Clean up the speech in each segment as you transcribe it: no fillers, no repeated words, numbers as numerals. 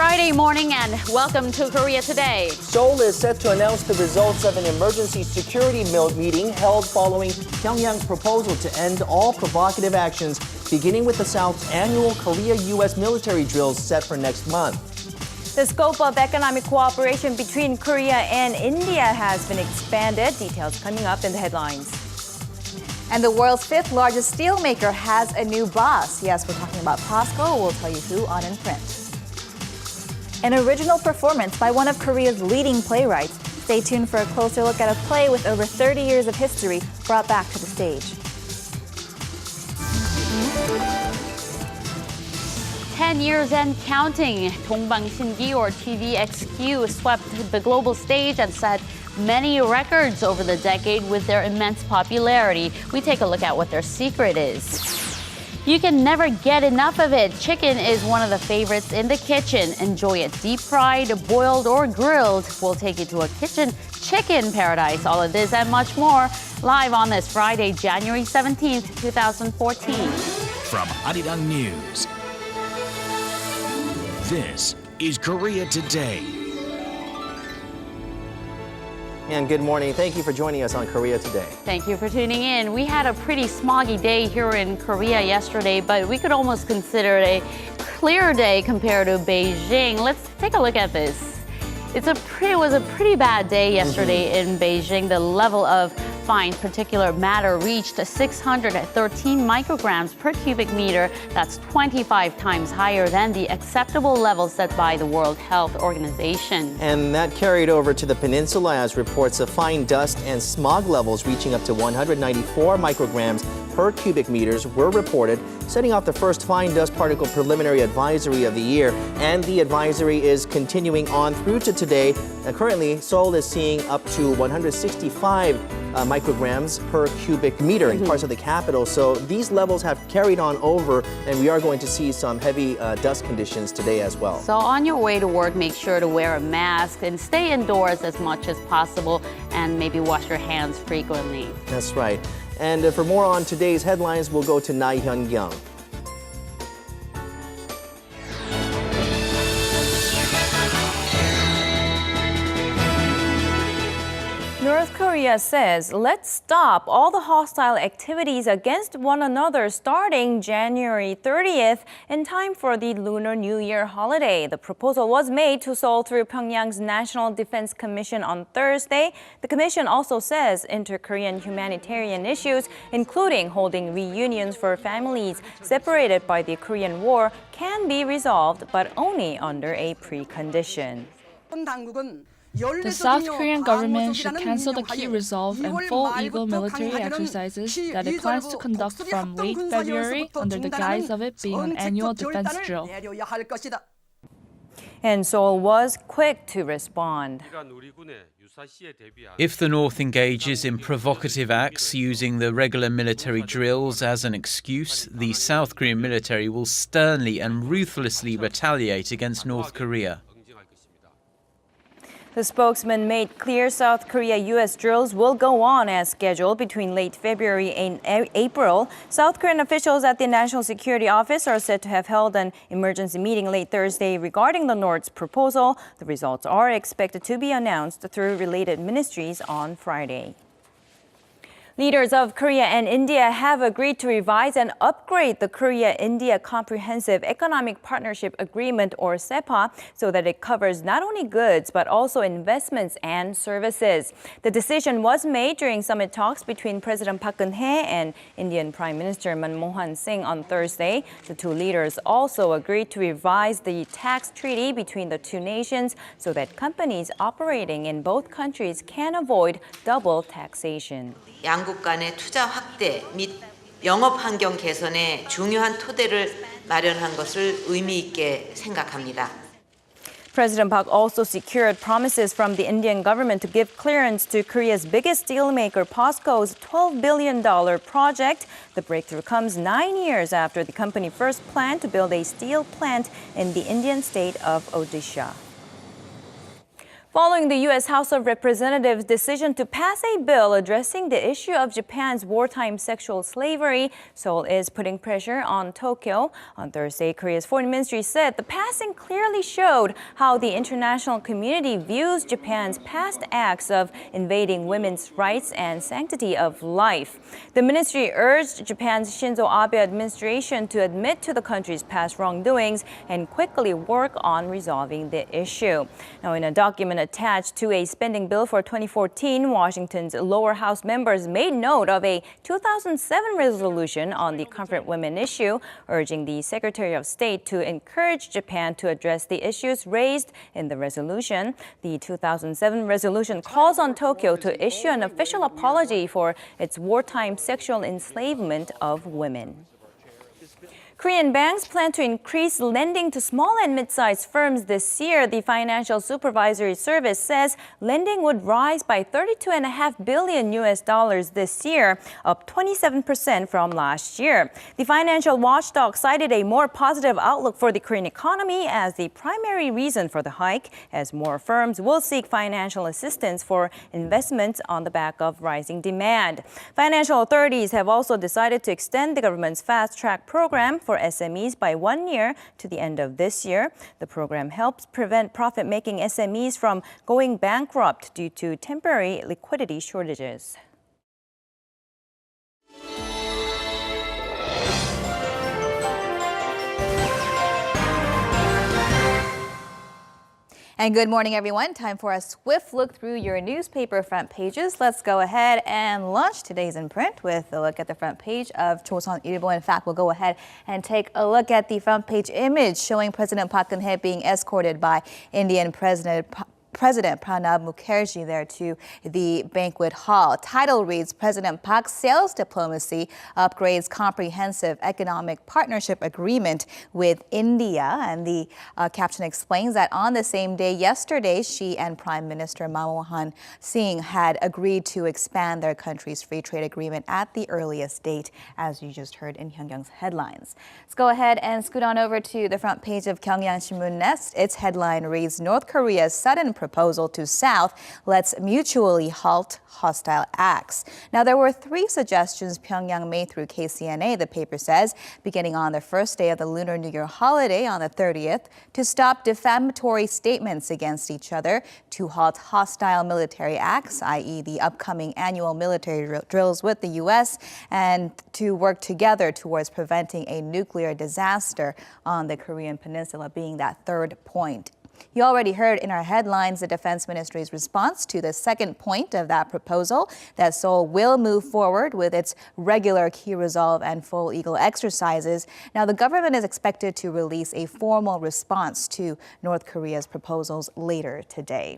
Friday morning and welcome to Korea Today. Seoul is set to announce the results of an emergency security meeting held following Pyongyang's proposal to end all provocative actions, beginning with the South's annual Korea-U.S. military drills set for next month. The scope of economic cooperation between Korea and India has been expanded. Details coming up in the headlines. And the world's fifth largest steelmaker has a new boss. Yes, we're talking about POSCO. We'll tell you who on In Print. An original performance by one of Korea's leading playwrights. Stay tuned for a closer look at a play with over 30 years of history brought back to the stage. 10 years and counting, 동방신기 or TVXQ swept the global stage and set many records over the decade with their immense popularity. We take a look at what their secret is. You can never get enough of it. Chicken is one of the favorites in the kitchen. Enjoy it deep fried, boiled, or grilled. We'll take you to a chicken paradise. All of this and much more live on this Friday, January 17th, 2014. From Arirang News, this is Korea Today. And good morning. Thank you for joining us on Korea Today. Thank you for tuning in. We had a pretty smoggy day here in Korea yesterday, but we could almost consider it a clear day compared to Beijing. Let's take a look at this. It was a pretty bad day yesterday in Beijing. The level of fine particulate matter reached 613 micrograms per cubic meter. That's 25 times higher than the acceptable level set by the World Health Organization. And that carried over to the peninsula as reports of fine dust and smog levels reaching up to 194 micrograms per cubic meters were reported, setting off the first fine dust particle preliminary advisory of the year. And the advisory is continuing on through to today. Currently, Seoul is seeing up to 165 micrograms per cubic meter in parts of the capital. So these levels have carried on over, and we are going to see some heavy dust conditions today as well. So on your way to work, make sure to wear a mask and stay indoors as much as possible, and maybe wash your hands frequently. That's right. And for more on today's headlines, we'll go to Na Hyun-kyung. North Korea says, let's stop all the hostile activities against one another starting January 30th in time for the Lunar New Year holiday. The proposal was made to Seoul through Pyongyang's National Defense Commission on Thursday. The commission also says inter-Korean humanitarian issues, including holding reunions for families separated by the Korean War, can be resolved, but only under a precondition. The South Korean government should cancel the key resolve and full Eagle military exercises that it plans to conduct from late February under the guise of it being an annual defense drill. And Seoul was quick to respond. If the North engages in provocative acts using the regular military drills as an excuse, the South Korean military will sternly and ruthlessly retaliate against North Korea. The spokesman made clear South Korea-U.S. drills will go on as scheduled between late February and April. South Korean officials at the National Security Office are said to have held an emergency meeting late Thursday regarding the North's proposal. The results are expected to be announced through related ministries on Friday. Leaders of Korea and India have agreed to revise and upgrade the Korea-India Comprehensive Economic Partnership Agreement, or CEPA, so that it covers not only goods but also investments and services. The decision was made during summit talks between President Park Geun-hye and Indian Prime Minister Manmohan Singh on Thursday. The two leaders also agreed to revise the tax treaty between the two nations so that companies operating in both countries can avoid double taxation. 양국 간의 투자 확대 및 영업 환경 개선에 중요한 토대를 마련한 것을 의미 있게 생각합니다. President Park also secured promises from the Indian government to give clearance to Korea's biggest steelmaker POSCO's $12 billion project. The breakthrough comes 9 years after the company first planned to build a steel plant in the Indian state of Odisha. Following the U.S. House of Representatives' decision to pass a bill addressing the issue of Japan's wartime sexual slavery, Seoul is putting pressure on Tokyo. On Thursday, Korea's foreign ministry said the passing clearly showed how the international community views Japan's past acts of invading women's rights and sanctity of life. The ministry urged Japan's Shinzo Abe administration to admit to the country's past wrongdoings and quickly work on resolving the issue. Now, in a document attached to a spending bill for 2014, Washington's lower house members made note of a 2007 resolution on the comfort women issue, urging the Secretary of State to encourage Japan to address the issues raised in the resolution. The 2007 resolution calls on Tokyo to issue an official apology for its wartime sexual enslavement of women. Korean banks plan to increase lending to small and mid-sized firms this year. The Financial Supervisory Service says lending would rise by $32.5 billion this year, up 27% from last year. The financial watchdog cited a more positive outlook for the Korean economy as the primary reason for the hike, as more firms will seek financial assistance for investments on the back of rising demand. Financial authorities have also decided to extend the government's fast-track program for SMEs by 1 year to the end of this year. The program helps prevent profit-making SMEs from going bankrupt due to temporary liquidity shortages. And good morning, everyone. Time for a swift look through your newspaper front pages. Let's go ahead and launch today's in print with a look at the front page of 조선일보. In fact, we'll go ahead and take a look at the front page image showing President Park Geun-hye being escorted by Indian President Pranab Mukherjee there to the banquet hall. Title reads, President Park's sales diplomacy upgrades comprehensive economic partnership agreement with India. And the caption explains that on the same day yesterday, she and Prime Minister Mokwha Singh had agreed to expand their country's free trade agreement at the earliest date, as you just heard in Hyungyang's headlines. Let's go ahead and scoot on over to the front page of Gyeongyang Shinmun next. Its headline reads, North Korea's sudden proposal to South lets mutually halt hostile acts. Now, there were 3 suggestions Pyongyang made through KCNA, the paper says, beginning on the first day of the Lunar New Year holiday on the 30th, to stop defamatory statements against each other, to halt hostile military acts, i.e. the upcoming annual military drills with the U.S., and to work together towards preventing a nuclear disaster on the Korean Peninsula being that third point. You already heard in our headlines the Defense Ministry's response to the second point of that proposal, that Seoul will move forward with its regular Key Resolve and Full Eagle exercises. Now, the government is expected to release a formal response to North Korea's proposals later today.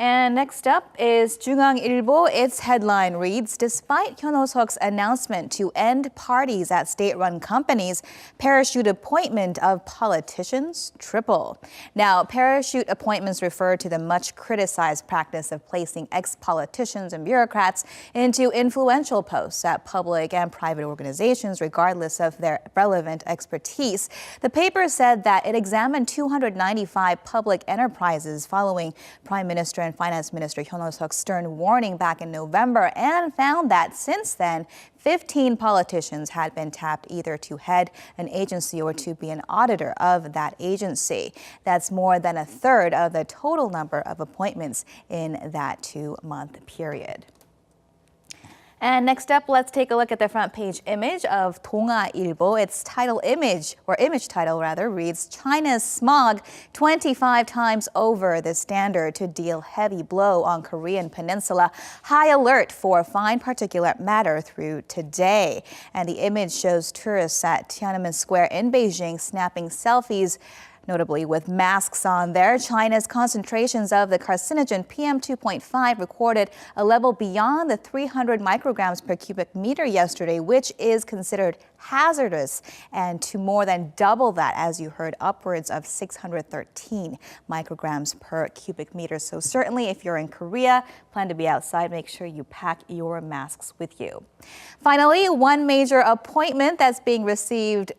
And next up is 중앙일보. Its headline reads, despite Hyun Oh-suk's announcement to end parties at state-run companies, parachute appointment of politicians triple. Now, parachute appointments refer to the much criticized practice of placing ex-politicians and bureaucrats into influential posts at public and private organizations, regardless of their relevant expertise. The paper said that it examined 295 public enterprises following Prime Minister and Finance Minister Hyun Oh-suk's stern warning back in November, and found that since then, 15 politicians had been tapped either to head an agency or to be an auditor of that agency. That's more than a third of the total number of appointments in that 2-month period. And next up, let's take a look at the front page image of 동아일보. Its image title reads, China's smog 25 times over the standard to deal heavy blow on Korean Peninsula. High alert for fine particulate matter through today. And the image shows tourists at Tiananmen Square in Beijing snapping selfies, notably with masks on there. China's concentrations of the carcinogen PM2.5 recorded a level beyond the 300 micrograms per cubic meter yesterday, which is considered hazardous, and to more than double that, as you heard, upwards of 613 micrograms per cubic meter. So certainly if you're in Korea, plan to be outside, make sure you pack your masks with you. Finally, one major appointment that's being received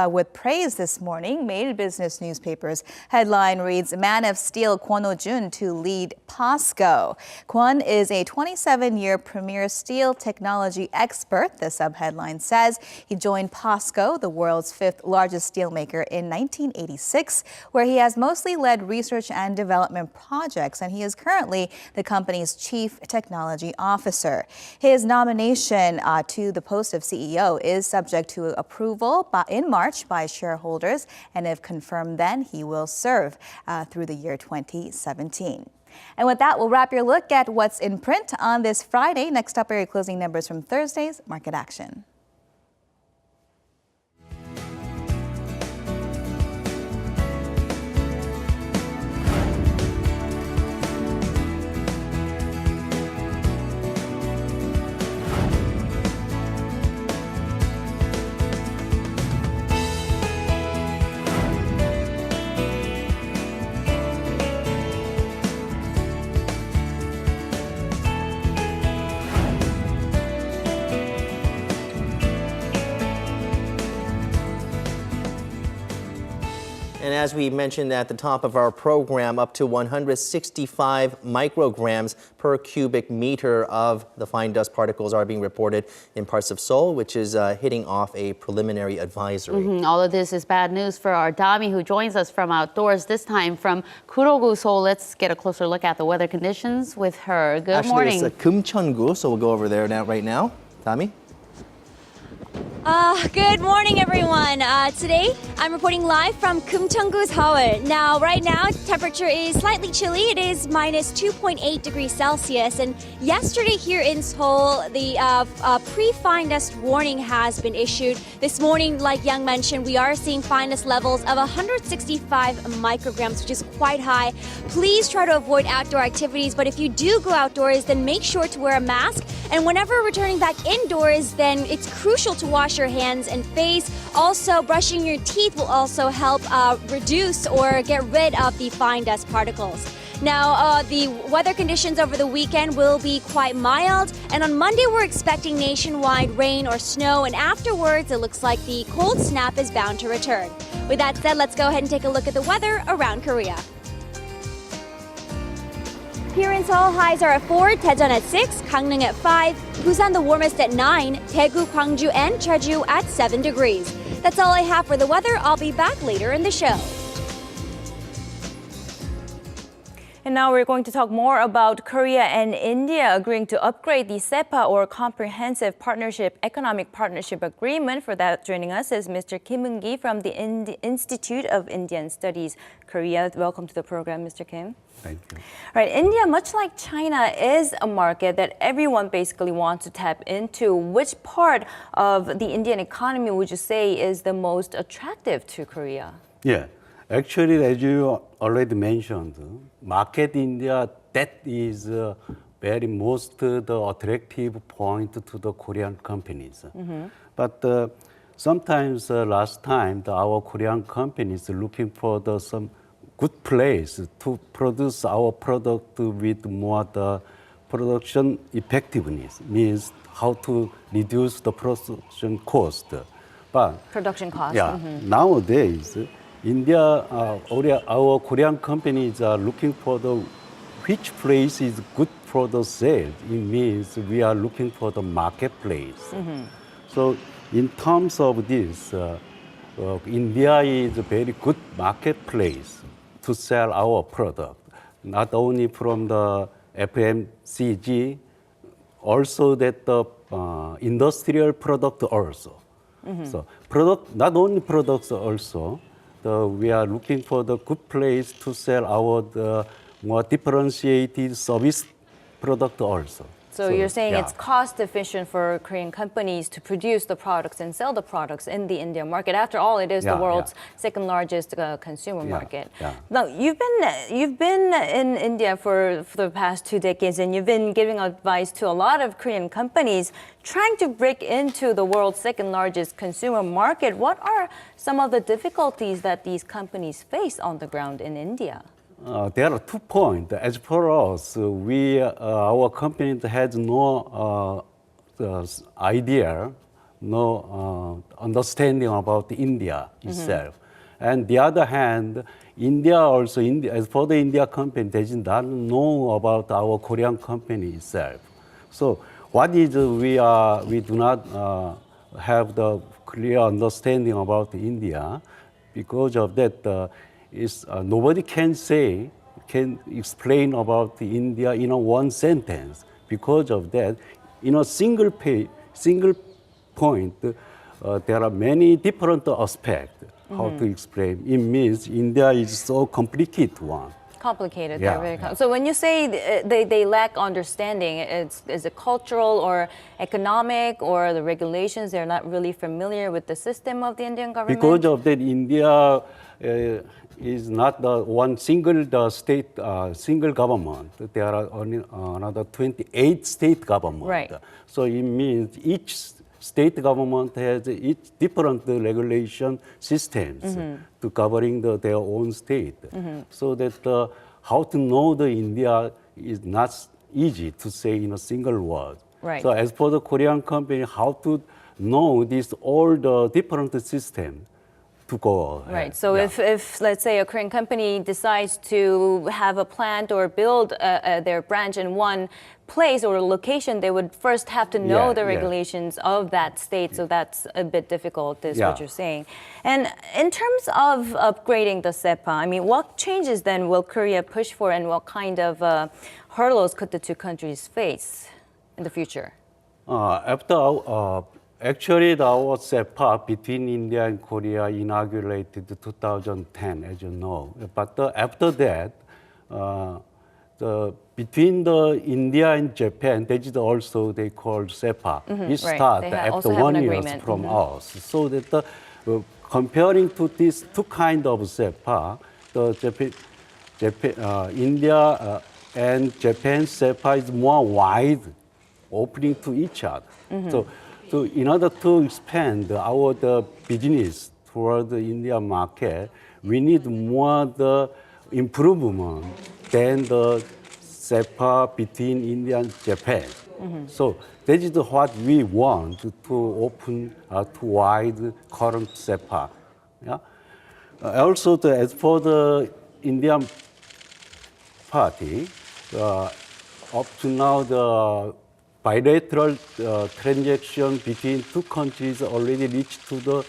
with praise this morning made business newspapers. Headline reads, Man of Steel Kwon Oh-jun to lead POSCO. Kwon is a 27-year premier steel technology expert, the subheadline says. He joined POSCO, the world's fifth largest steelmaker, in 1986, where he has mostly led research and development projects, and he is currently the company's chief technology officer. His nomination to the post of CEO is subject to approval in March by shareholders, and if confirmed then, he will serve through the year 2017. And with that, we'll wrap your look at what's in print on this Friday. Next up are your closing numbers from Thursday's market action. And as we mentioned at the top of our program, up to 165 micrograms per cubic meter of the fine dust particles are being reported in parts of Seoul, which is hitting off a preliminary advisory. All of this is bad news for our Dami, who joins us from outdoors, this time from Kurogu, Seoul. Let's get a closer look at the weather conditions with her. Good morning. Actually, it's Kumcheongu, so we'll go over there right now. Dami? Good morning, everyone. Today, I'm reporting live from Kumcheongu, Seoul. Now, right now, temperature is slightly chilly. It is minus 2.8 degrees Celsius. And yesterday here in Seoul, the pre-fine dust warning has been issued. This morning, like Yang mentioned, we are seeing fine dust levels of 165 micrograms, which is quite high. Please try to avoid outdoor activities. But if you do go outdoors, then make sure to wear a mask. And whenever returning back indoors, then it's crucial to wash your hands and face. Also, brushing your teeth will also help reduce or get rid of the fine dust particles. Now, the weather conditions over the weekend will be quite mild, and on Monday we're expecting nationwide rain or snow, and afterwards it looks like the cold snap is bound to return. With that said, let's go ahead and take a look at the weather around Korea. Here in Seoul, highs are at 4, Daejeon at 6, Gangneung at 5, Busan the warmest at 9, Daegu, Gwangju, and Jeju at 7 degrees. That's all I have for the weather. I'll be back later in the show. And now we're going to talk more about Korea and India agreeing to upgrade the SEPA, or Comprehensive Economic Partnership Agreement. For that, joining us is Mr. Kim Eun-gi from the Institute of Indian Studies, Korea. Welcome to the program, Mr. Kim. Thank you. Right, India, much like China, is a market that everyone basically wants to tap into. Which part of the Indian economy would you say is the most attractive to Korea? Yeah, actually, as you already mentioned, market India, that is very most the attractive point to the Korean companies. But sometimes last time, our Korean companies looking for some good place to produce our product with more the production effectiveness, means how to reduce the production cost. But Production cost. yeah, nowadays, India, our Korean companies are looking for which place is good for the sale. It means we are looking for the marketplace. So in terms of this, India is a very good marketplace to sell our product, not only from the FMCG, also that the industrial product also. So product, not only products also, we are looking for the good place to sell our more differentiated service product also. So you're saying yeah. it's cost efficient for Korean companies to produce the products and sell the products in the Indian market. After all, it is the world's second largest consumer market. Yeah. Now, you've been in India for the past 2 decades, and you've been giving advice to a lot of Korean companies trying to break into the world's second largest consumer market. What are some of the difficulties that these companies face on the ground in India? There are 2 points. As for us, our company has no idea, no understanding about India itself. And the other hand, India also, as for the India company, they does not know about our Korean company itself. So what is we do not have the clear understanding about India. Because of that, nobody can explain about India in one sentence. Because of that, in a single point, there are many different aspects how to explain. It means India is so complicated one. Complicated. Yeah, They're very So when you say they lack understanding, is it cultural or economic or the regulations? They're not really familiar with the system of the Indian government? Because of that, India is not the one single state, single government. There are only another 28 state governments. Right. So it means each state government has its different regulation systems to covering their own state. So that how to know the India is not easy to say in a single word. Right. So as for the Korean company, how to know all the different systems to go ahead. Right. So if let's say a Korean company decides to have a plant or build their branch in one place or location, they would first have to know the regulations of that state. So that's a bit difficult, is what you're saying. And in terms of upgrading the SEPA, I mean, what changes then will Korea push for, and what kind of hurdles could the 2 countries face in the future? Actually, our SEPA between India and Korea inaugurated 2010, as you know. But after that, between India and Japan, that is also they call SEPA. It started after 1 year from us. So that comparing to these 2 kinds of SEPA, India and Japan SEPA is more wide, opening to each other. So in order to expand our business toward the India market, we need more the improvement than the SEPA between India and Japan. So that is what we want to open to wide current SEPA. Yeah? Also, as for the Indian party, up to now the bilateral transaction between 2 countries already reached to the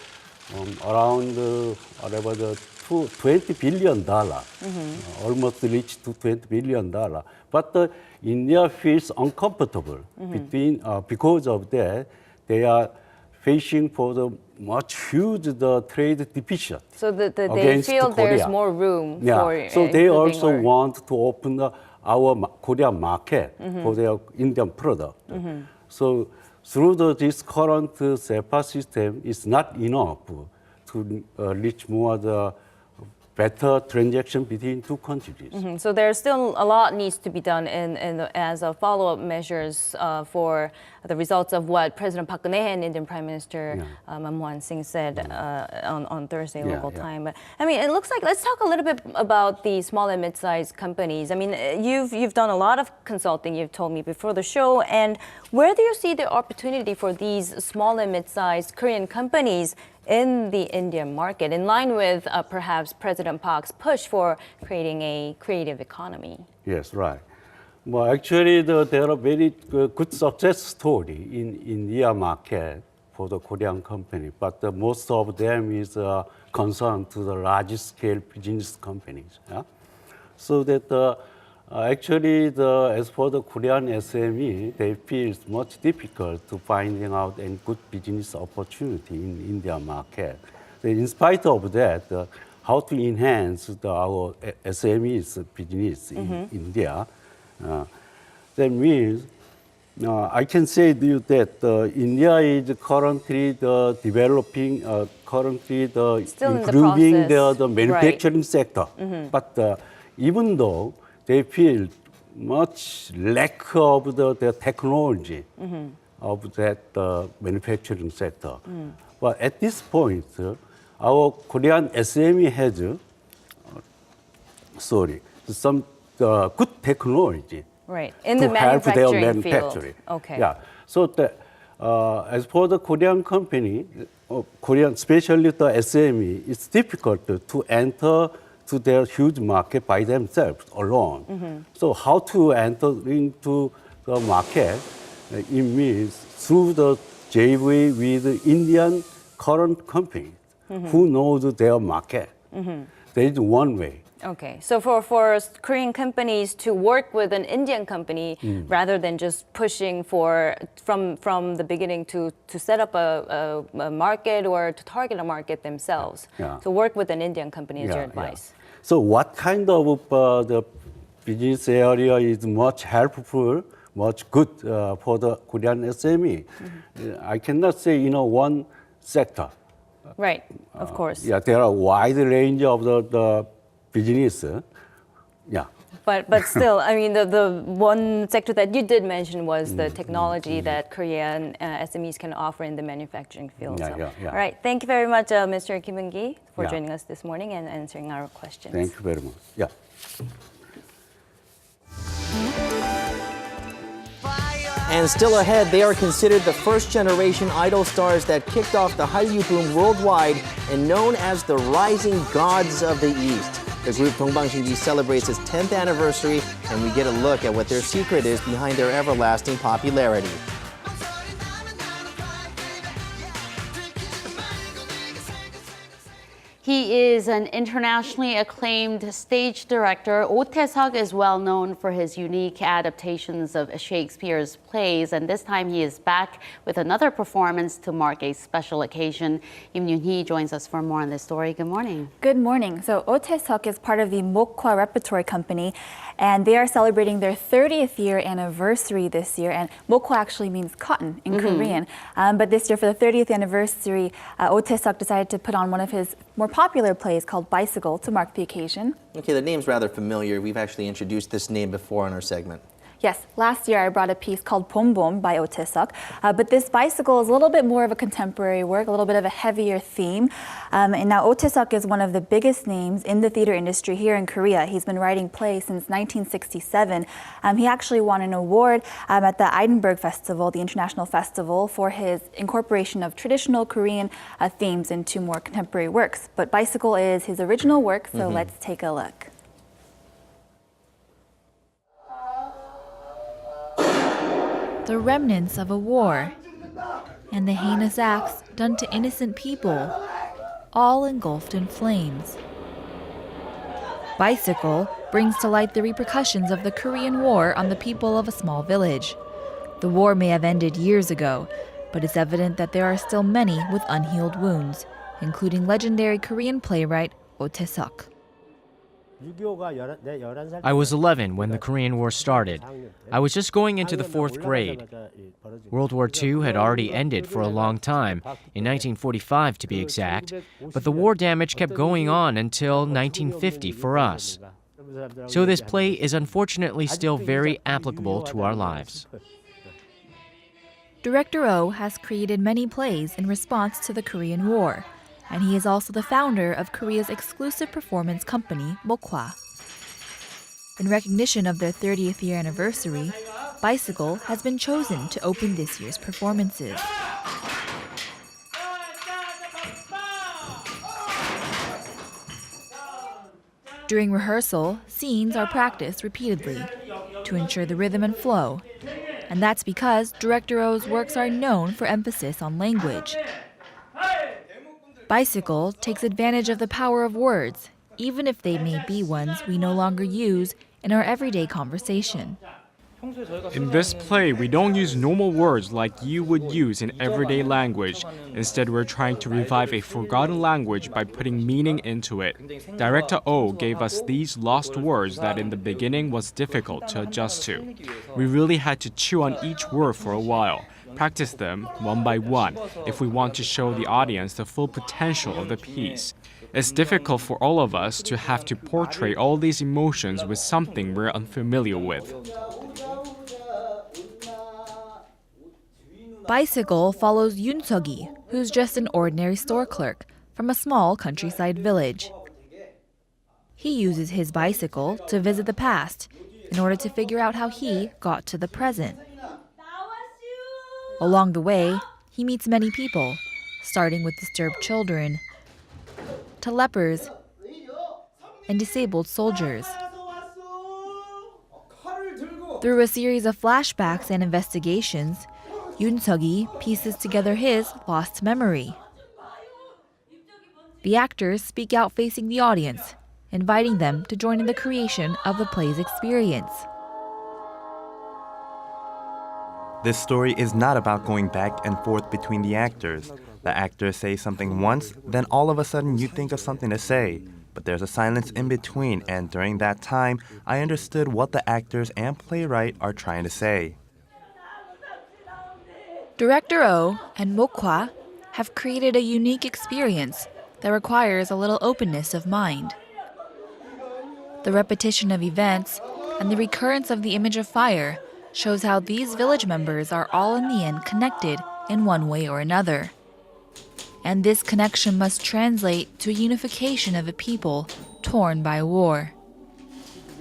around $20 billion, almost reached to $20 billion. But India feels uncomfortable because of that. They are facing for the much huge trade deficit. So they feel Korea. There's more room for So they also want to open our Korean market for their Indian product. So through this current SEPA system, it's not enough to reach more the better transaction between 2 countries. So there's still a lot needs to be done as a follow-up measures for the results of what President Park Geun-hye and Indian Prime Minister Manmohan Singh said on Thursday local time. But I mean, it looks like, let's talk a little bit about the small and mid-sized companies. I mean, you've done a lot of consulting, you've told me before the show, and where do you see the opportunity for these small and mid-sized Korean companies in the Indian market, in line with perhaps President Park's push for creating a creative economy? Yes, right. Well, actually, there are very good success story in India market for the Korean company, but most of them is concerned to the large scale business companies. Yeah? So that actually, as for the Korean SME, they feel it's much difficult to finding out a good business opportunity in India market. In spite of that, how to enhance our SMEs business in India, that means I can say to you that India is currently developing, currently Still in the improving process. the manufacturing sector. But even though they feel much lack of the technology of that manufacturing sector. But at this point, our Korean SME has some good technology. Right, in to the help their manufacturing manufacturing. field. Okay. Yeah. So as for the Korean company, Korean, especially the SME, it's difficult to enter to their huge market by themselves alone. So how to enter into the market? It means through the JV with Indian current companies who knows their market. There is one way. Okay, so for Korean companies to work with an Indian company rather than just pushing from the beginning to set up a market or to target a market themselves, to work with an Indian company is your advice. So what kind of the business area is much helpful, much good for the Korean SME? I cannot say one sector. Right, of course. Yeah, there are a wide range of the business. Yeah. But still, I mean, the one sector that you did mention was the technology that Korean SMEs can offer in the manufacturing field. Yeah. All right, thank you very much, Mr. Kim Eun-gi, for joining us this morning and answering our questions. Thank you very much. Yeah. And still ahead, they are considered the first-generation idol stars that kicked off the Hallyu boom worldwide and known as the rising gods of the East. The group Dongbangsingi celebrates its 10th anniversary, and we get a look at what their secret is behind their everlasting popularity. He is an internationally acclaimed stage director. Oh Tae-suk is well known for his unique adaptations of Shakespeare's plays, and this time he is back with another performance to mark a special occasion. Im Yoon-hee joins us for more on this story. Good morning. Good morning. So Oh Tae-suk is part of the Mokwha Repertory Company, and they are celebrating their 30th year anniversary this year. And Mokwha actually means cotton in Korean. But this year, for the 30th anniversary, Oh Tae-suk decided to put on one of his more popular plays called Bicycle to mark the occasion. Okay, the name's rather familiar. We've actually introduced this name before in our segment. Yes, last year I brought a piece called Bom Bom by Oh Tae-suk, but this Bicycle is a little bit more of a contemporary work, a little bit of a heavier theme. And now Oh Tae-suk is one of the biggest names in the theater industry here in Korea. He's been writing plays since 1967. He actually won an award at the Edinburgh Festival, the international festival, for his incorporation of traditional Korean themes into more contemporary works. But Bicycle is his original work, so let's take a look. The remnants of a war and the heinous acts done to innocent people, all engulfed in flames. Bicycle brings to light the repercussions of the Korean War on the people of a small village. The war may have ended years ago, but it's evident that there are still many with unhealed wounds, including legendary Korean playwright Oh Tae-suk. I was 11 when the Korean War started. I was just going into the 4th grade. World War II had already ended for a long time, in 1945 to be exact, but the war damage kept going on until 1950 for us. So this play is unfortunately still very applicable to our lives. Director Oh has created many plays in response to the Korean War, and he is also the founder of Korea's exclusive performance company, Mokwha. In recognition of their 30th year anniversary, Bicycle has been chosen to open this year's performances. During rehearsal, scenes are practiced repeatedly to ensure the rhythm and flow, and that's because Director Oh's works are known for emphasis on language. Bicycle takes advantage of the power of words, even if they may be ones we no longer use in our everyday conversation. In this play, we don't use normal words like you would use in everyday language. Instead, we're trying to revive a forgotten language by putting meaning into it. Director Oh gave us these lost words that in the beginning was difficult to adjust to. We really had to chew on each word for a while, practice them one by one, if we want to show the audience the full potential of the piece. It's difficult for all of us to have to portray all these emotions with something we're unfamiliar with. Bicycle follows Yoon Suk-gi, who's just an ordinary store clerk from a small countryside village. He uses his bicycle to visit the past in order to figure out how he got to the present. Along the way, he meets many people, starting with disturbed children, to lepers, and disabled soldiers. Through a series of flashbacks and investigations, Yoon Suk-gi pieces together his lost memory. The actors speak out facing the audience, inviting them to join in the creation of the play's experience. This story is not about going back and forth between the actors. The actors say something once, then all of a sudden you think of something to say. But there's a silence in between, and during that time, I understood what the actors and playwright are trying to say. Director Oh and Mokwha have created a unique experience that requires a little openness of mind. The repetition of events and the recurrence of the image of fire shows how these village members are all in the end connected in one way or another. And this connection must translate to a unification of a people torn by war.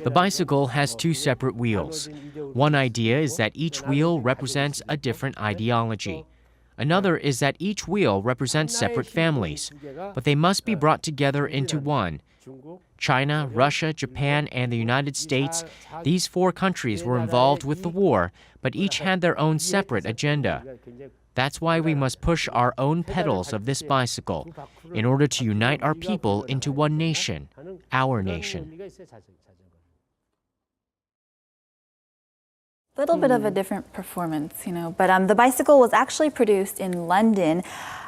The bicycle has two separate wheels. One idea is that each wheel represents a different ideology. Another is that each wheel represents separate families, but they must be brought together into one. China, Russia, Japan, and the United States, these four countries were involved with the war, but each had their own separate agenda. That's why we must push our own pedals of this bicycle in order to unite our people into one nation, our nation. A little bit of a different performance, but the bicycle was actually produced in London,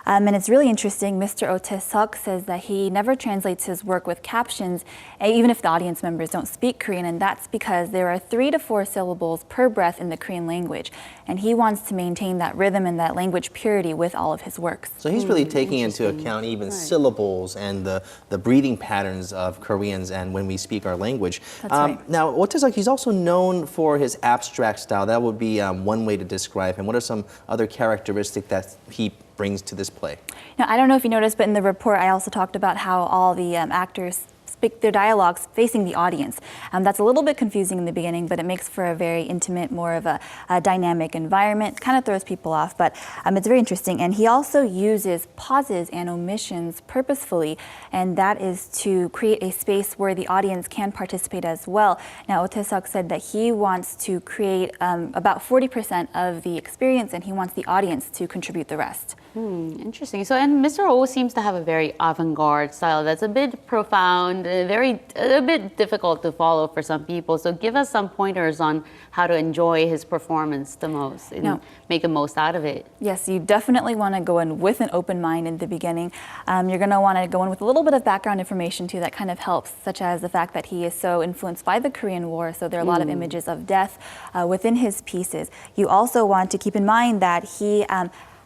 and it's really interesting. Mr. Oh Tae-suk says that he never translates his work with captions, even if the audience members don't speak Korean, and that's because there are 3 to 4 syllables per breath in the Korean language, and he wants to maintain that rhythm and that language purity with all of his works. So he's really taking into account even syllables and the breathing patterns of Koreans and when we speak our language. That's right. Now, Oh Tae-suk, he's also known for his abstract style. That would be one way to describe him. What are some other characteristics that he brings to this play? Now, I don't know if you noticed, but in the report I also talked about how all the actors speak their dialogues facing the audience. That's a little bit confusing in the beginning, but it makes for a very intimate, more of a dynamic environment. Kind of throws people off, but it's very interesting. And he also uses pauses and omissions purposefully, and that is to create a space where the audience can participate as well. Now, Oh Tae-suk said that he wants to create about 40% of the experience, and he wants the audience to contribute the rest. Interesting. So, and Mr. Oh seems to have a very avant-garde style that's a bit profound, a bit difficult to follow for some people. So give us some pointers on how to enjoy his performance the most and make the most out of it. Yes, you definitely want to go in with an open mind in the beginning. You're going to want to go in with a little bit of background information too that kind of helps, such as the fact that he is so influenced by the Korean War, so there are a lot of images of death within his pieces. You also want to keep in mind that he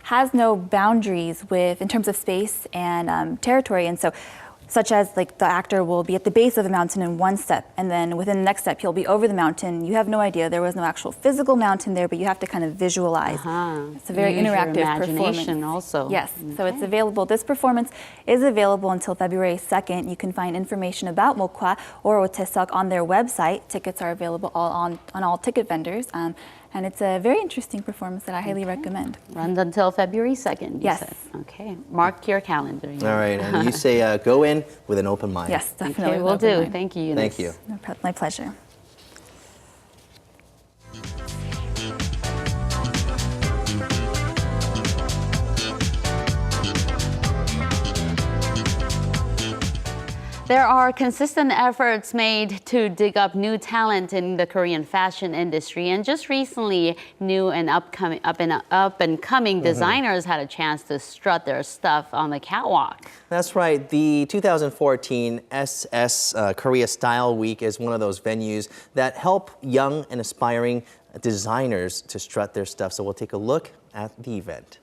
has no boundaries in terms of space and territory, and so such as like the actor will be at the base of the mountain in one step, and then within the next step he'll be over the mountain. You have no idea, there was no actual physical mountain there, but you have to kind of visualize. It's a very interactive performance. Also. Yes, so it's available. This performance is available until February 2nd. You can find information about Mokwha or Oh Tae-suk on their website. Tickets are available on all ticket vendors. And it's a very interesting performance that I highly recommend. Runs until February 2nd. Yes. Okay. Mark your calendar. All right. And you say go in with an open mind. Yes, definitely. Okay, we'll do. Thank you, Eunice. Thank you. My pleasure. There are consistent efforts made to dig up new talent in the Korean fashion industry, and just recently, new and up-and-coming designers had a chance to strut their stuff on the catwalk. That's right. The 2014 Korea Style Week is one of those venues that help young and aspiring designers to strut their stuff. So we'll take a look at the event.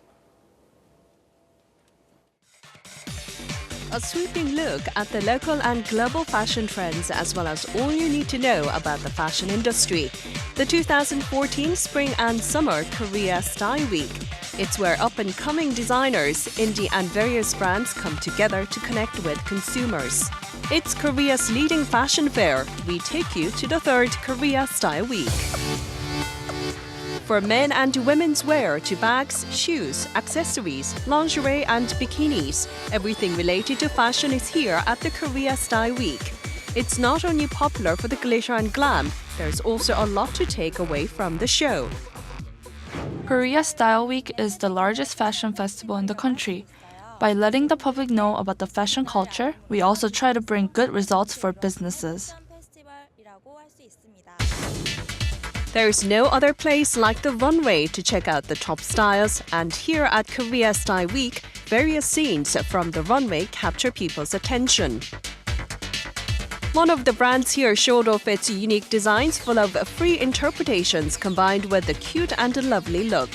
A sweeping look at the local and global fashion trends, as well as all you need to know about the fashion industry. The 2014 Spring and Summer Korea Style Week. It's where up-and-coming designers, indie and various brands come together to connect with consumers. It's Korea's leading fashion fair. We take you to the third Korea Style Week. For men and women's wear to bags, shoes, accessories, lingerie and bikinis, everything related to fashion is here at the Korea Style Week. It's not only popular for the glitter and glam, there's also a lot to take away from the show. Korea Style Week is the largest fashion festival in the country. By letting the public know about the fashion culture, we also try to bring good results for businesses. There's no other place like the runway to check out the top styles, and here at Korea Style Week, various scenes from the runway capture people's attention. One of the brands here showed off its unique designs full of free interpretations combined with the cute and lovely look.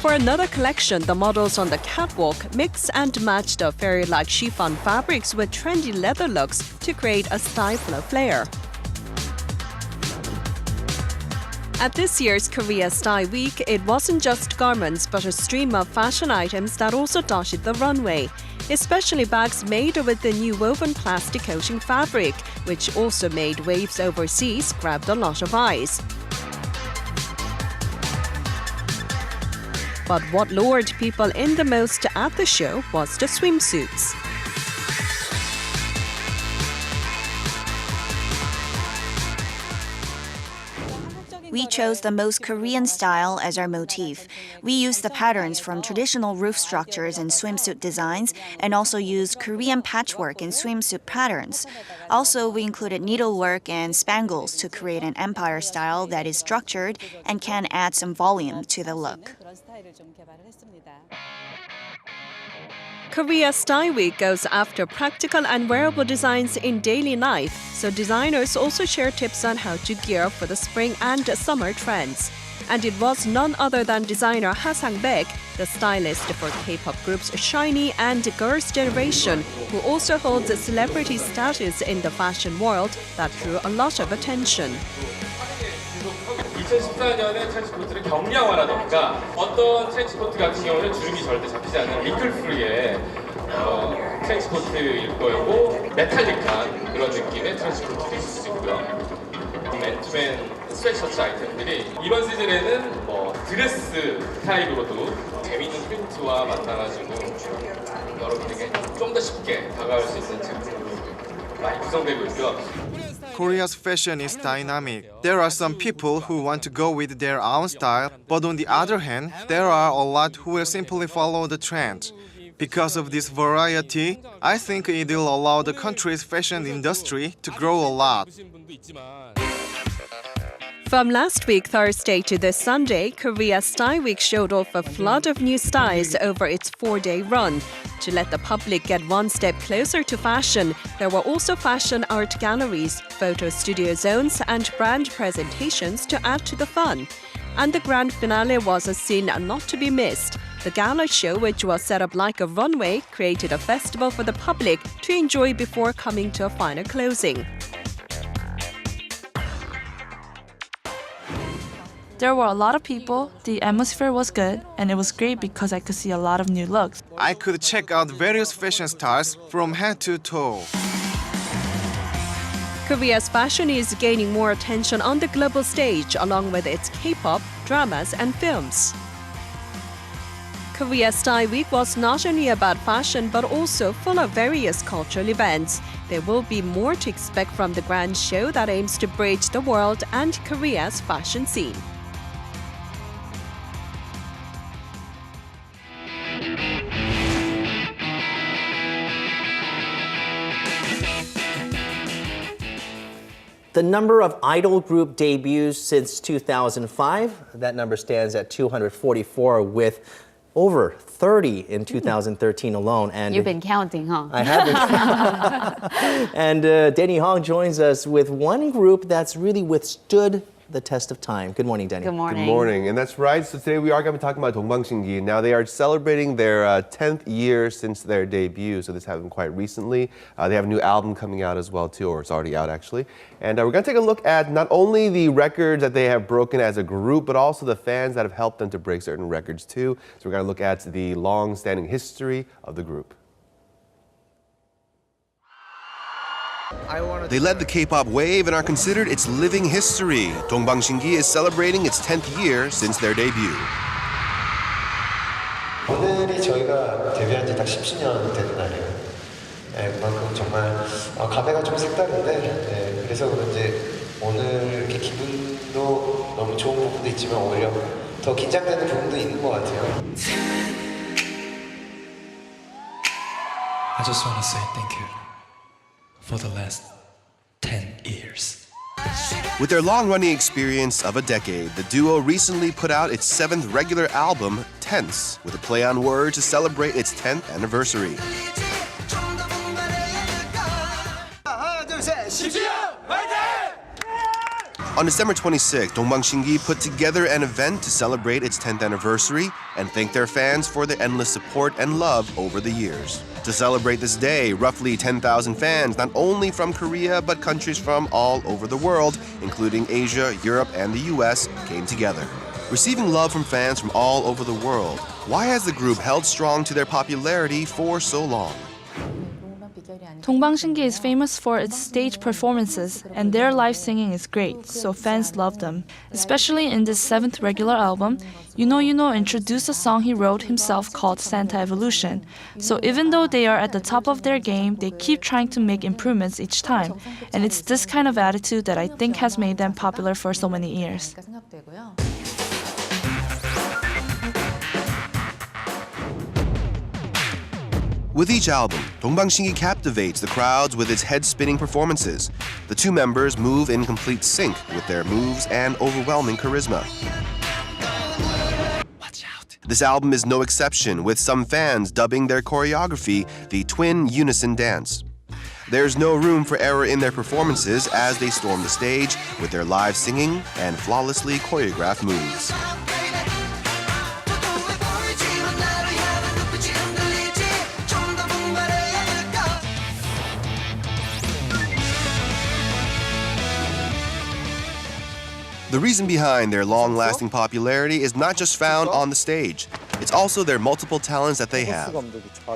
For another collection, the models on the catwalk mix and match the fairy-like chiffon fabrics with trendy leather looks to create a style full of flair. At this year's Korea Style Week, it wasn't just garments but a stream of fashion items that also dotted the runway. Especially bags made with the new woven plastic coating fabric, which also made waves overseas, grabbed a lot of eyes. But what lured people in the most at the show was the swimsuits. We chose the most Korean style as our motif. We used the patterns from traditional roof structures in swimsuit designs and also used Korean patchwork in swimsuit patterns. Also, we included needlework and spangles to create an empire style that is structured and can add some volume to the look. Korea Style Week goes after practical and wearable designs in daily life, so designers also share tips on how to gear up for the spring and summer trends. And it was none other than designer Ha Sang-baek, the stylist for K-pop groups SHINee and Girls' Generation, who also holds a celebrity status in the fashion world, that drew a lot of attention. 2014년에 트렌치코트를 경량화라던가 어떤 트렌치코트 같은 경우는 주름이 절대 잡히지 않는 링클프리의 트렌치코트일 거고 메탈릭한 그런 느낌의 트렌치코트도 있을 수 있고요. 맨투맨 스웨트셔츠 아이템들이 이번 시즌에는 드레스 타입으로도 재미있는 프린트와 만나가지고 여러분에게 좀 더 쉽게 다가갈 수 있는 제품으로 많이 구성되고 있고요. Korea's fashion is dynamic. There are some people who want to go with their own style, but on the other hand, there are a lot who will simply follow the trend. Because of this variety, I think it will allow the country's fashion industry to grow a lot. From last week, Thursday to this Sunday, Korea Style Week showed off a flood of new styles over its 4-day run. To let the public get one step closer to fashion, there were also fashion art galleries, photo studio zones, and brand presentations to add to the fun. And the grand finale was a scene not to be missed. The gala show, which was set up like a runway, created a festival for the public to enjoy before coming to a final closing. There were a lot of people, the atmosphere was good, and it was great because I could see a lot of new looks. I could check out various fashion styles from head to toe. Korea's fashion is gaining more attention on the global stage along with its K-pop, dramas, and films. Korea Style Week was not only about fashion but also full of various cultural events. There will be more to expect from the grand show that aims to bridge the world and Korea's fashion scene. The number of idol group debuts since 2005, that number stands at 244 with over 30 in 2013 alone. And you've been counting, huh? I have been. And Denny Hong joins us with one group that's really withstood the test of time. Good morning, Denny. Good morning. Good morning. And that's right. So today we are going to be talking about 동방신기. Now they are celebrating their 10th year since their debut. So this happened quite recently. They have a new album coming out as well too, or it's already out actually. And we're going to take a look at not only the records that they have broken as a group, but also the fans that have helped them to break certain records too. So we're going to look at the long-standing history of the group. They led the K-pop wave and are considered its living history. 동방신기 is celebrating its 10th year since their debut. 오늘이 저희가 데뷔한 지 딱 10주년 되는 날이에요. 그만큼 정말 감회가 좀 색다른데 그래서 그런지 오늘 이렇게 기분도 너무 좋은 부분도 있지만 오히려 더 긴장되는 부분도 있는 것 같아요. I just want to say thank you for the last 10 years. With their long-running experience of a decade, the duo recently put out its 7th regular album, Tense, with a play on words to celebrate its 10th anniversary. On December 26, 동방신기 put together an event to celebrate its 10th anniversary and thank their fans for their endless support and love over the years. To celebrate this day, roughly 10,000 fans, not only from Korea, but countries from all over the world, including Asia, Europe, and the US, came together. Receiving love from fans from all over the world, why has the group held strong to their popularity for so long? 동방신기 is famous for its stage performances, and their live singing is great, so fans love them. Especially in this 7th regular album, Yuno introduced a song he wrote himself called Santa Evolution. So even though they are at the top of their game, they keep trying to make improvements each time. And it's this kind of attitude that I think has made them popular for so many years. With each album, 동방신기 captivates the crowds with its head-spinning performances. The two members move in complete sync with their moves and overwhelming charisma. This album is no exception, with some fans dubbing their choreography the twin unison dance. There's no room for error in their performances as they storm the stage with their live singing and flawlessly choreographed moves. The reason behind their long-lasting popularity is not just found on the stage. It's also their multiple talents that they have.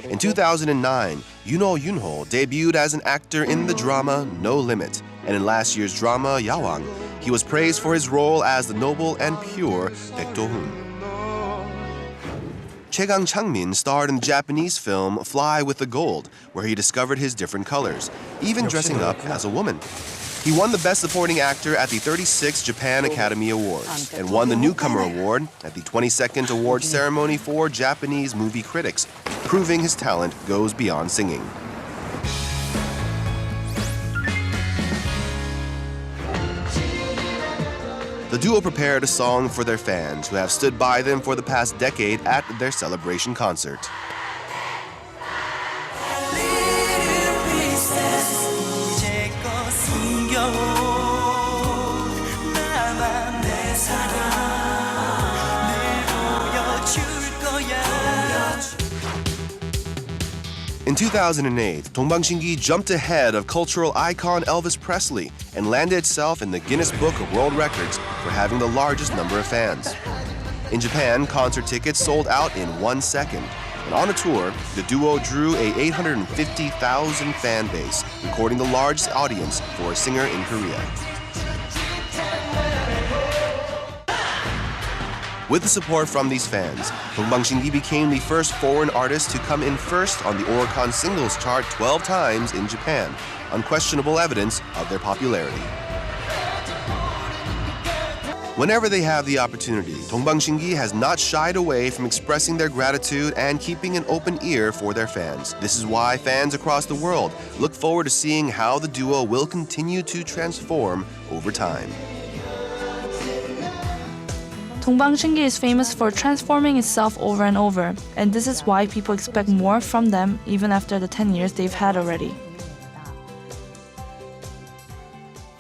In 2009, Yunho debuted as an actor in the drama No Limit. And in last year's drama, Yawang, he was praised for his role as the noble and pure Baek Do-hoon. Chaegang Changmin starred in the Japanese film Fly with the Gold, where he discovered his different colors, even dressing up as a woman. He won the Best Supporting Actor at the 36th Japan Academy Awards and won the Newcomer Award at the 22nd Award Ceremony for Japanese Movie Critics, proving his talent goes beyond singing. The duo prepared a song for their fans who have stood by them for the past decade at their celebration concert. In 2008, 동방신기 jumped ahead of cultural icon Elvis Presley and landed itself in the Guinness Book of World Records for having the largest number of fans. In Japan, concert tickets sold out in 1 second. And on a tour, the duo drew a 850,000 fan base, recording the largest audience for a singer in Korea. With the support from these fans, 동방신기 became the first foreign artist to come in first on the Oricon singles chart 12 times in Japan, unquestionable evidence of their popularity. Whenever they have the opportunity, Dongbang has not shied away from expressing their gratitude and keeping an open ear for their fans. This is why fans across the world look forward to seeing how the duo will continue to transform over time. Dongbang is famous for transforming itself over and over, and this is why people expect more from them even after the 10 years they've had already.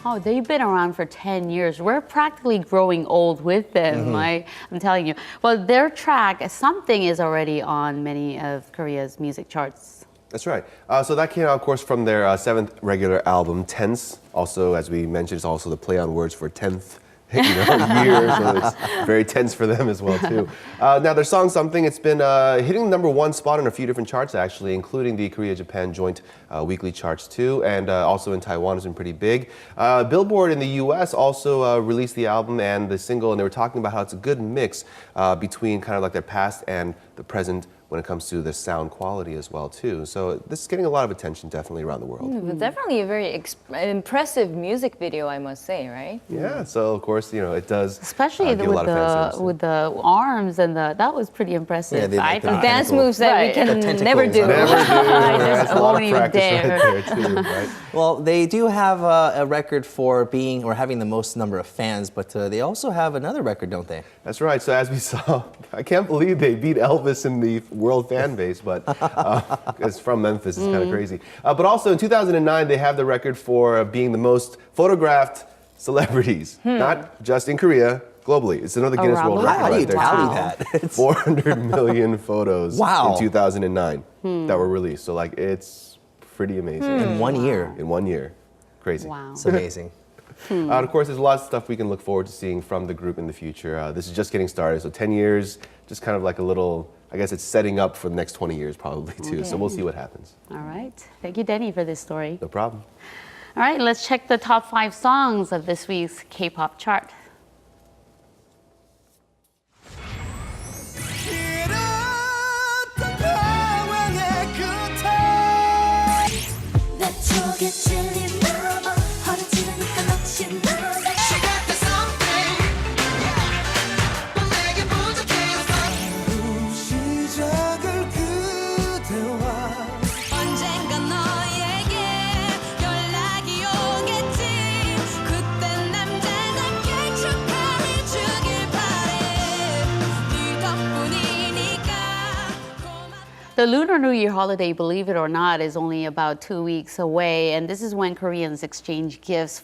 Oh, they've been around for 10 years. We're practically growing old with them, I'm telling you. Well, their track, Something, is already on many of Korea's music charts. That's right. So that came out, of course, from their 7th regular album, Tense. Also, as we mentioned, it's also the play on words for 10th year, so it's very tense for them as well, too. Now, their song Something, it's been hitting the #1 spot on a few different charts, actually, including the Korea-Japan joint weekly charts, too, and also in Taiwan, it's been pretty big. Billboard in the U.S. also released the album and the single, and they were talking about how it's a good mix between kind of like their past and the present when it comes to the sound quality as well, too. So this is getting a lot of attention, definitely, around the world. But definitely a very impressive music video, I must say, right? Yeah, so of course, you know, it does. Especially get a lot of fan service. with the arms and that was pretty impressive. Yeah, I the think. Dance moves that we can never do. I just won't even dare. Right there too, right? Well, they do have a record for being or having the most number of fans, but they also have another record, don't they? That's right. So as we saw, I can't believe they beat Elvis in the world fan base, but it's from Memphis. It's kind of crazy. But also in 2009, they have the record for being the most photographed celebrities, not just in Korea, globally. It's another Guinness World Record. How do you right there. tally that? 400 million photos Wow. in 2009 that were released. So like it's pretty amazing. In 1 year. In 1 year. Crazy. Wow. It's amazing. Of course, there's lots of stuff we can look forward to seeing from the group in the future. This is just getting started, so 10 years, just kind of like a little, I guess it's setting up for the next 20 years probably too, so we'll see what happens. All right. Thank you, Denny, for this story. No problem. All right, let's check the top 5 songs of this week's K-pop chart. The Lunar New Year holiday, believe it or not, is only about 2 weeks away, and this is when Koreans exchange gifts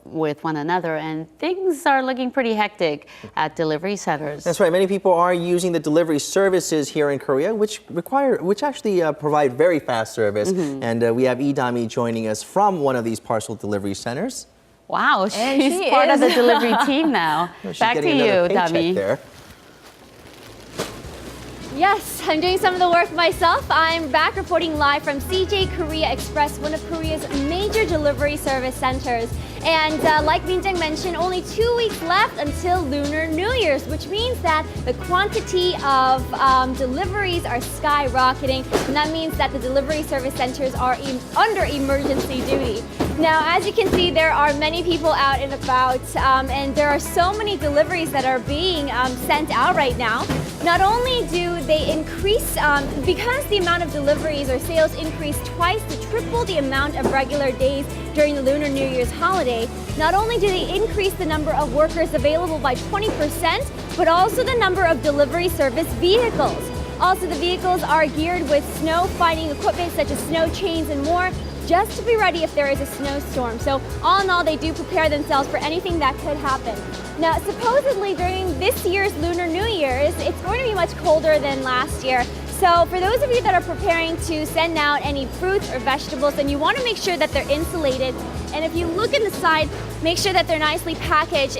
with one another, and things are looking pretty hectic at delivery centers. That's right. Many people are using the delivery services here in Korea, which actually provide very fast service. And we have Idami joining us from one of these parcel delivery centers. Wow, she's part of the delivery team now. Back to you, Dami. Yes, I'm doing some of the work myself. I'm back reporting live from CJ Korea Express, one of Korea's major delivery service centers. And like Minjang mentioned, only 2 weeks left until Lunar New Year's, which means that the quantity of deliveries are skyrocketing. And that means that the delivery service centers are under emergency duty. Now, as you can see, there are many people out and about, and there are so many deliveries that are being sent out right now. Not only do they increase, because the amount of deliveries or sales increase twice to triple the amount of regular days during the Lunar New Year's holiday, not only do they increase the number of workers available by 20%, but also the number of delivery service vehicles. Also, the vehicles are geared with snow fighting equipment such as snow chains and more, just to be ready if there is a snowstorm. So all in all, they do prepare themselves for anything that could happen. Now, supposedly during this year's Lunar New Year's, it's going to be much colder than last year. So for those of you that are preparing to send out any fruits or vegetables, then you want to make sure that they're insulated. And if you look in the side, make sure that they're nicely packaged.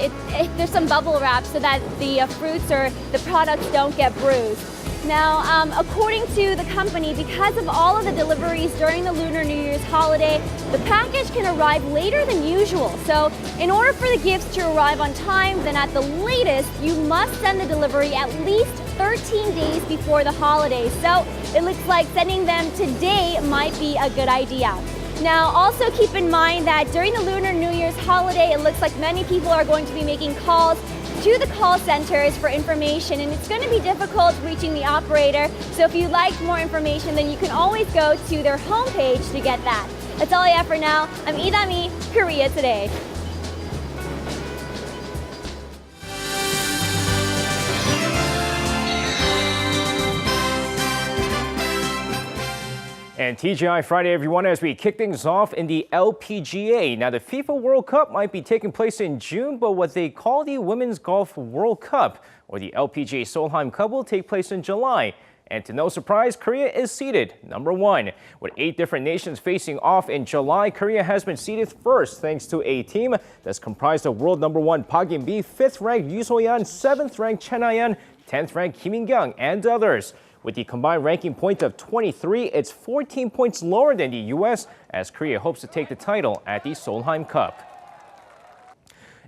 There's some bubble wrap so that the fruits or the products don't get bruised. Now, according to the company, because of all of the deliveries during the Lunar New Year's holiday, the package can arrive later than usual. So in order for the gifts to arrive on time, then at the latest, you must send the delivery at least 13 days before the holiday. So it looks like sending them today might be a good idea. Now, also keep in mind that during the Lunar New Year's Christmas holiday, it looks like many people are going to be making calls to the call centers for information, and it's going to be difficult reaching the operator. So if you'd like more information, then you can always go to their homepage to get that. That's all I have for now. I'm Idami, Korea Today. And TGI Friday, everyone, as we kick things off in the LPGA. Now, the FIFA World Cup might be taking place in June, but what they call the Women's Golf World Cup, or the LPGA Solheim Cup, will take place in July. And to no surprise, Korea is seeded #1. With 8 different nations facing off in July, Korea has been seeded first thanks to a team that's comprised of world #1 Park In-bi, 5th-ranked Yoo So-yeon, 7th-ranked Chen Ha-yeon, 10th-ranked Kim In-kyung, and others. With the combined ranking point of 23, it's 14 points lower than the U.S. as Korea hopes to take the title at the Solheim Cup.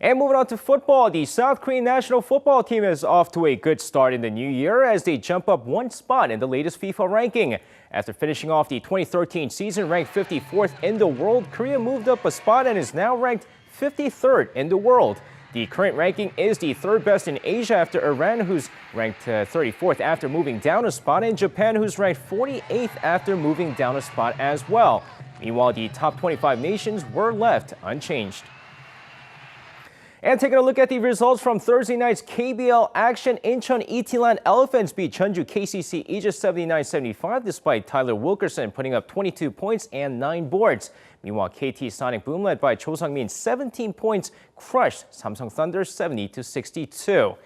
And moving on to football, the South Korean national football team is off to a good start in the new year as they jump up 1 spot in the latest FIFA ranking. After finishing off the 2013 season ranked 54th in the world, Korea moved up a spot and is now ranked 53rd in the world. The current ranking is the 3rd best in Asia after Iran, who's ranked 34th after moving down a spot, and Japan, who's ranked 48th after moving down a spot as well. Meanwhile, the top 25 nations were left unchanged. And taking a look at the results from Thursday night's KBL action, Incheon Itilan Elephants beat Jeonju KCC Aegis 79-75 despite Tyler Wilkerson putting up 22 points and 9 boards. Meanwhile, KT Sonic Boom led by Cho Sung-min 17 points crushed Samsung Thunder 70-62.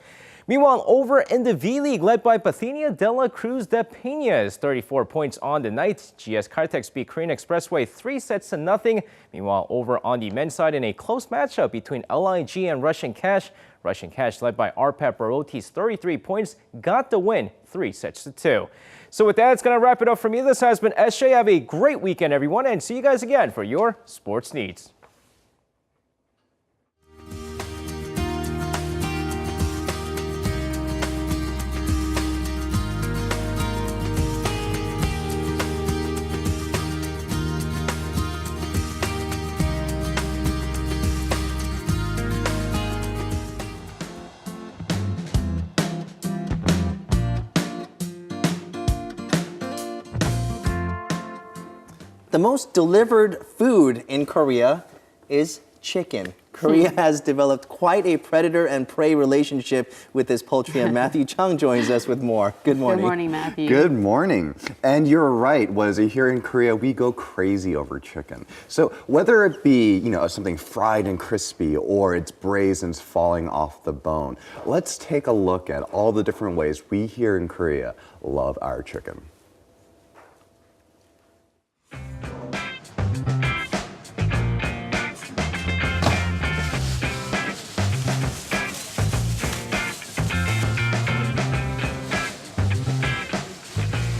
Meanwhile, over in the V-League, led by Pathenia de la Cruz de Peñas, 34 points on the night. GS Caltex beat Korean Expressway 3-0. Meanwhile, over on the men's side in a close matchup between LIG and Russian Cash, led by Arpap Barotis, 33 points, got the win 3-2. So with that, it's going to wrap it up for me. This has been SJ. Have a great weekend, everyone, and see you guys again for your sports needs. The most delivered food in Korea is chicken. Korea has developed quite a predator and prey relationship with this poultry, and Matthew Chung joins us with more. Good morning. Good morning, Matthew. Good morning. And you're right, Wazzy, here in Korea, we go crazy over chicken. So whether it be, something fried and crispy or it's braised and falling off the bone, let's take a look at all the different ways we here in Korea love our chicken.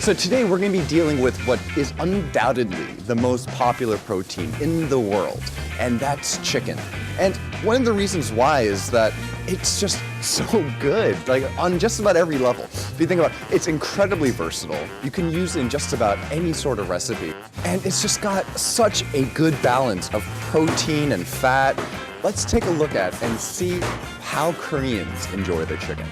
So today we're going to be dealing with what is undoubtedly the most popular protein in the world, and that's chicken. And one of the reasons why is that it's just so good, on just about every level. If you think about it, it's incredibly versatile. You can use it in just about any sort of recipe. And it's just got such a good balance of protein and fat. Let's take a look at and see how Koreans enjoy their chicken.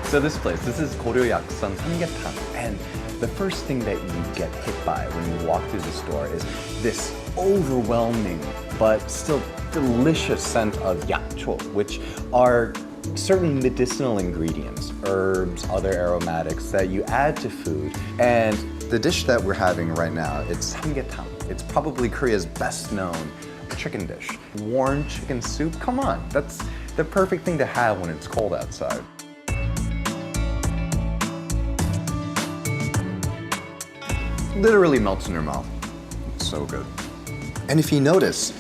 So this is Goryeo-yaksan samgyetang, and the first thing that you get hit by when you walk through the store is this overwhelming but still delicious scent of yakcho, which are certain medicinal ingredients, herbs, other aromatics that you add to food. And the dish that we're having right now, it's samgyetang. It's probably Korea's best known chicken dish. Warm chicken soup, come on, that's the perfect thing to have when it's cold outside. Literally melts in your mouth. It's so good. And if you notice,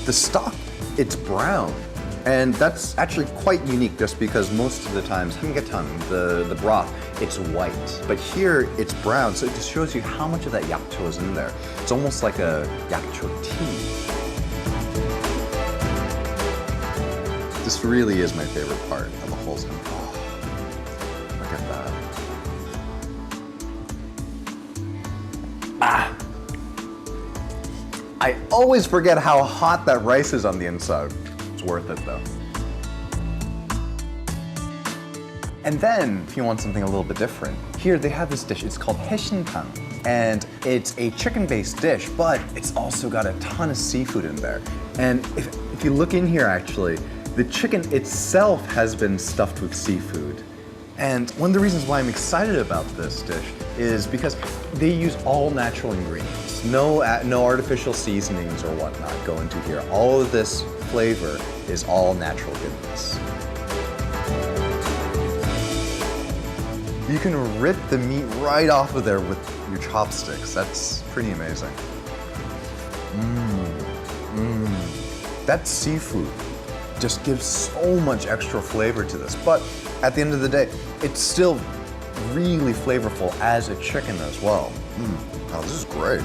the stock, it's brown. And that's actually quite unique just because most of the time, samgyetang, the broth, it's white. But here, it's brown, so it just shows you how much of that yakcho is in there. It's almost like a yakcho tea. This really is my favorite part of the whole thing. Oh, look at that. I always forget how hot that rice is on the inside. It's worth it though. And then, if you want something a little bit different, here they have this dish. It's called haesintang, and it's a chicken-based dish, but it's also got a ton of seafood in there. And if you look in here, actually, the chicken itself has been stuffed with seafood. And one of the reasons why I'm excited about this dish is because they use all natural ingredients. No artificial seasonings or whatnot go into here. All of this flavor is all natural goodness. You can rip the meat right off of there with your chopsticks. That's pretty amazing. That seafood just gives so much extra flavor to this. But at the end of the day, it's still really flavorful as a chicken as well. Oh, this is great.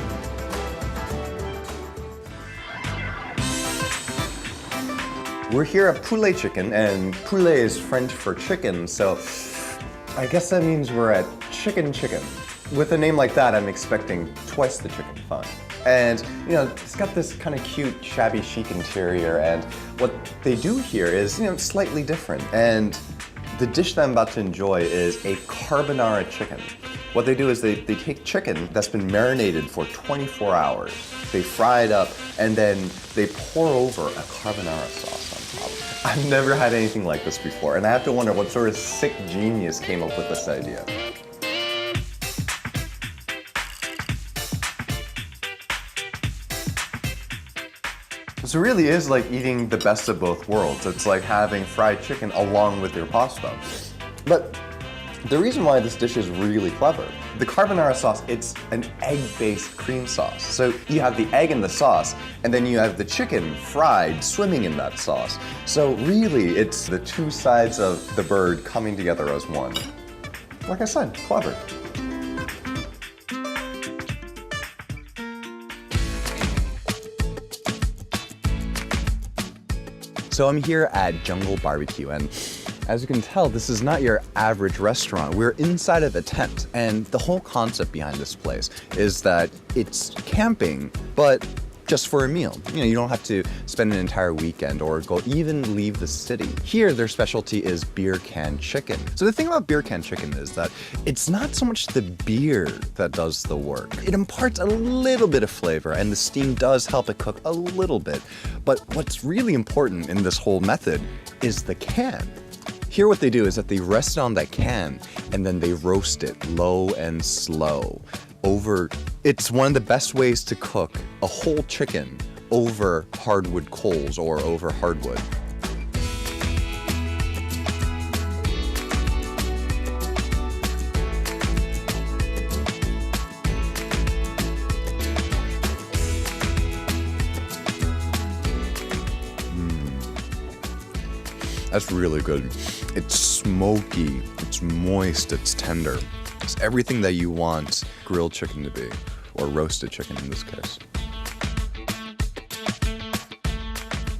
We're here at poulet chicken, and poulet is French for chicken, so I guess that means we're at Chicken Chicken. With a name like that, I'm expecting twice the chicken fun. And, you know, it's got this kind of cute, shabby chic interior, and what they do here is, you know, slightly different. And the dish that I'm about to enjoy is a carbonara chicken. What they do is they take chicken that's been marinated for 24 hours, they fry it up, and then they pour over a carbonara sauce on top. I've never had anything like this before, and I have to wonder what sort of sick genius came up with this idea. So it really is like eating the best of both worlds. It's like having fried chicken along with your pasta. But the reason why this dish is really clever, the carbonara sauce, it's an egg-based cream sauce. So you have the egg in the sauce, and then you have the chicken fried, swimming in that sauce. So really, it's the two sides of the bird coming together as one. Like I said, clever. So I'm here at Jungle Barbecue, and as you can tell, this is not your average restaurant. We're inside of a tent, and the whole concept behind this place is that it's camping, but just for a meal. You know, you don't have to spend an entire weekend or even leave the city. Here, their specialty is beer can chicken. So the thing about beer can chicken is that it's not so much the beer that does the work. It imparts a little bit of flavor, and the steam does help it cook a little bit. But what's really important in this whole method is the can. Here what they do is that they rest it on that can, and then they roast it low and slow. It's one of the best ways to cook a whole chicken over hardwood coals or over hardwood. That's really good. It's smoky, it's moist, it's tender. It's everything that you want grilled chicken to be, or roasted chicken in this case.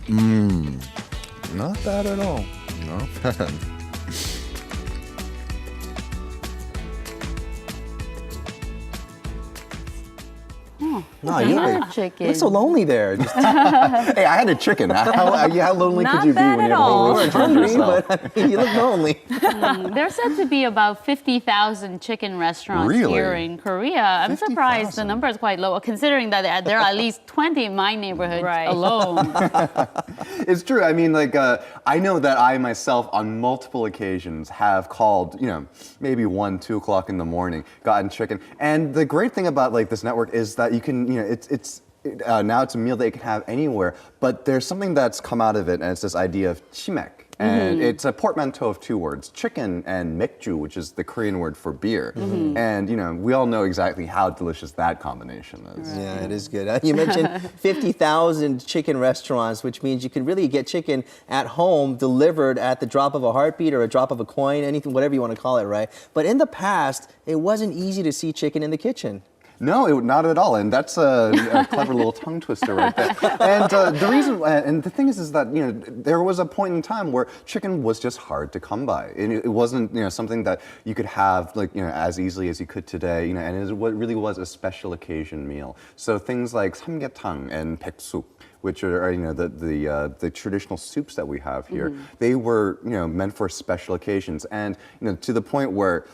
Not bad at all. Not bad. No, you look so lonely there. Hey, I had a chicken. How lonely could you be when you have hungry? But you look lonely. There's said to be about 50,000 chicken restaurants here in Korea. I'm surprised the number is quite low, considering that there are at least 20 in my neighborhood alone. It's true. I mean, like, I know that I myself, on multiple occasions, have called, you know, maybe 1, 2 o'clock in the morning, gotten chicken. And the great thing about like this network is that you can, you know, now it's a meal that you can have anywhere, but there's something that's come out of it, and it's this idea of chimek. And it's a portmanteau of two words, chicken and 맥주, which is the Korean word for beer. And, you know, we all know exactly how delicious that combination is. Right. Yeah, it is good. You mentioned 50,000 chicken restaurants, which means you can really get chicken at home delivered at the drop of a heartbeat or a drop of a coin, anything, whatever you want to call it, right? But in the past, it wasn't easy to see chicken in the kitchen. No, not at all, and that's a clever little tongue twister right there. And the reason, and the thing is that there was a point in time where chicken was just hard to come by. It wasn't something that you could have as easily as you could today. And it really was a special occasion meal. So things like samgyetang and baeksuk, which are the traditional soups that we have here, they were meant for special occasions, and to the point where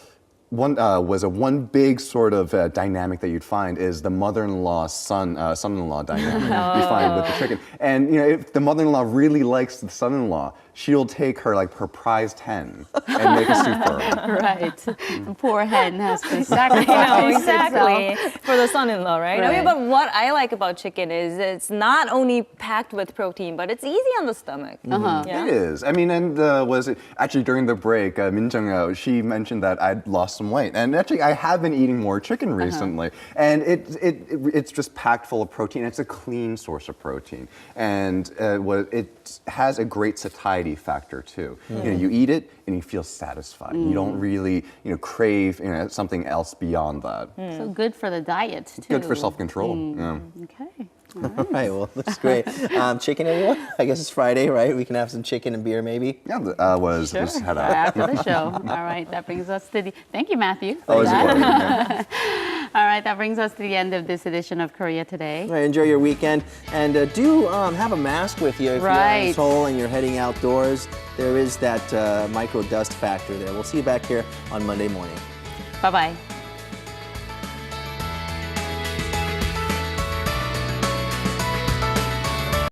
one big sort of dynamic that you'd find is the mother-in-law son-in-law dynamic you find with the chicken. And if the mother-in-law really likes the son-in-law, she'll take her prized hen and make a soup for her. Right. The poor hen has to Exactly. sacrifice For the son-in-law, right? Right. But what I like about chicken is it's not only packed with protein, but it's easy on the stomach. It is. I mean, and was it actually during the break, Min Jung-ho, she mentioned that I'd lost some weight, and actually I have been eating more chicken recently, and it's just packed full of protein. It's a clean source of protein, and it has a great satiety factor too. You eat it and you feel satisfied. You don't really crave something else beyond that. So good for the diet too. Good for self-control. Yeah. Okay. All right, well, looks great. Chicken, everyone? I guess it's Friday, right? We can have some chicken and beer, maybe? Yeah, just head out. After the show. All right, that brings us to the... Thank you, Matthew. Always a pleasure. All right, that brings us to the end of this edition of Korea Today. All right, enjoy your weekend. And do have a mask with you if you're in Seoul and you're heading outdoors. There is that micro dust factor there. We'll see you back here on Monday morning. Bye-bye.